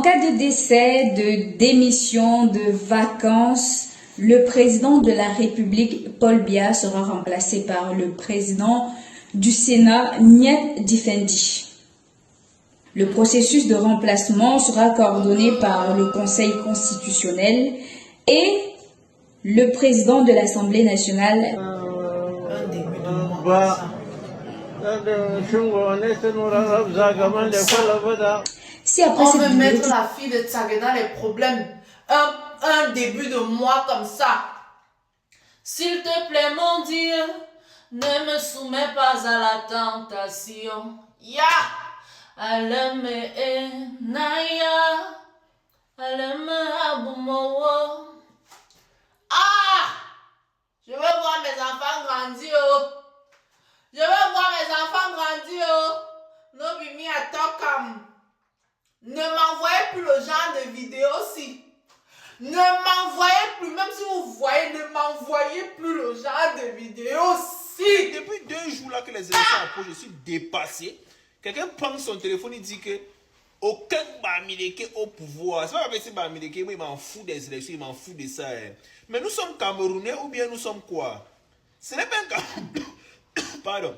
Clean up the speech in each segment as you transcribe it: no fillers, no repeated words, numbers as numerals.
cas de décès, de démission, de vacances, le président de la République, Paul Biya, sera remplacé par le président du Sénat, Niet Difendi. Le processus de remplacement sera coordonné par le Conseil constitutionnel et le président de l'Assemblée nationale. Un début de mois Si après on cette veut vidéo, mettre la fille de Tsagé dans les problèmes, un début de mois comme ça. S'il te plaît, mon Dieu, ne me soumets pas à la tentation. Ya! Aleme naya, aleme abumowo. Ah! Je veux voir mes enfants grandir. Oh. Je veux voir mes enfants grandir. Oh. No be me I talk am. Ne m'envoyez plus le genre de vidéo si. Ne m'envoyez plus, même si vous voyez, ne m'envoyez plus le genre de vidéo si. Depuis 2 jours là que les élections approchent, je suis dépassé. Quelqu'un prend son téléphone et dit que aucun Bamileke au pouvoir. C'est pas parce que Bamileke, moi, il m'en fout des élections, il m'en fout de ça. Hein. Mais nous sommes Camerounais ou bien nous sommes quoi? Ce n'est pas un Camerounais. Pardon.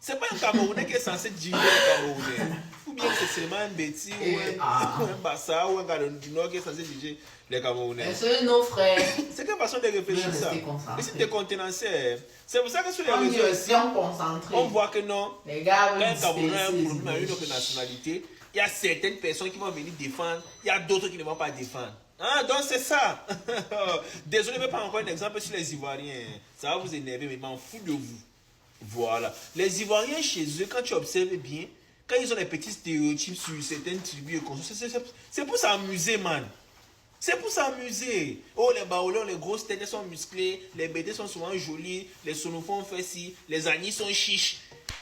C'est pas un Camerounais qui est censé diriger le Camerounais. Ou bien c'est seulement un Betty ou un Bassa ou un gars du Nord qui est censé diriger les Camerounais. C'est nos frères. C'est quelle façon de réfléchir ça? Et si tu es contenancé, c'est pour ça que sur les réseaux, on voit que non. Les gars, quand un Camerounais a un problème à une autre nationalité, il y a certaines personnes qui vont venir défendre, il y a d'autres qui ne vont pas défendre. Ah, donc c'est ça. Désolé, je ne vais pas encore un exemple sur les Ivoiriens. Ça va vous énerver, mais je m'en fous de vous. Voilà. Les Ivoiriens chez eux, quand tu observes bien, quand ils ont des petits stéréotypes sur certaines tribus, c'est pour s'amuser, man. C'est pour s'amuser. Oh, les Baoulés, les grosses têtes sont musclées, les BD sont souvent jolies, les Sonofons font ci, les Anis sont chiches.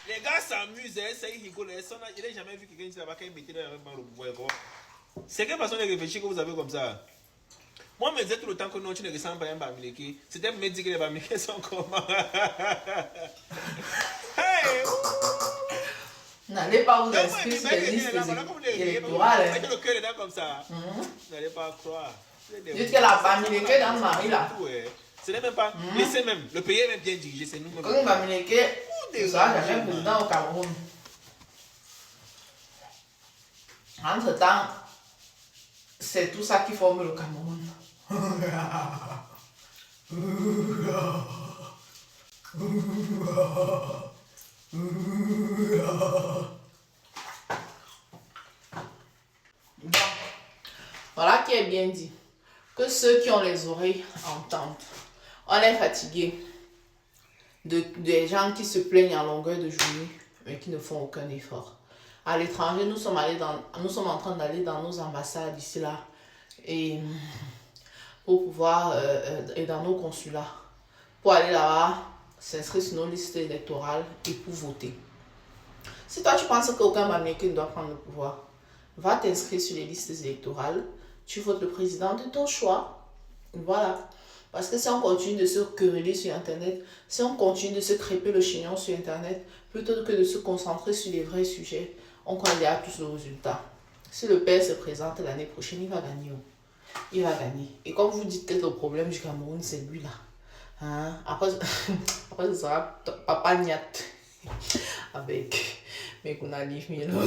Les gars s'amusent, ça ils rigolent. Je n'ai jamais vu quelqu'un dire là-bas qu'il mettait dans le pouvoir. C'est quelle façon de réfléchir que vous avez comme ça? Moi, je me disais tout le temps que non, tu ne ressembles pas à un Bamileke. C'était pour me dire que les Bamileke sont comment. Hey! N'allez pas vous inscrire sur les listes électorales. Mettez le cœur dedans comme ça. N'allez pas croire. Dites que la Bamileke dans le mari là. Ce n'est même pas. Laissez même. Le pays est même bien dirigé. C'est nous-mêmes. Quand une Bamileke, c'est ça, jamais président au Cameroun. Entre-temps, c'est tout ça qui forme le Cameroun. Bon, voilà qui est bien dit. Que ceux qui ont les oreilles entendent. On est fatigué des gens qui se plaignent en longueur de journée mais qui ne font aucun effort. À l'étranger, nous sommes en train d'aller dans nos ambassades ici là et pour pouvoir et dans nos consulats pour aller là-bas s'inscrire sur nos listes électorales et pour voter. Si toi tu penses qu'aucun Bamileke ne doit prendre le pouvoir, va t'inscrire sur les listes électorales, tu votes le président de ton choix. Voilà. Parce que si on continue de se quereller sur Internet, si on continue de se crêper le chignon sur Internet, plutôt que de se concentrer sur les vrais sujets, on connaît tous le résultat. Si le père se présente l'année prochaine, il va gagner. Il va gagner. Et comme vous dites que le problème du Cameroun, c'est lui là. Hein? Après, ce sera Papa Niat avec Mekuna Livmilo.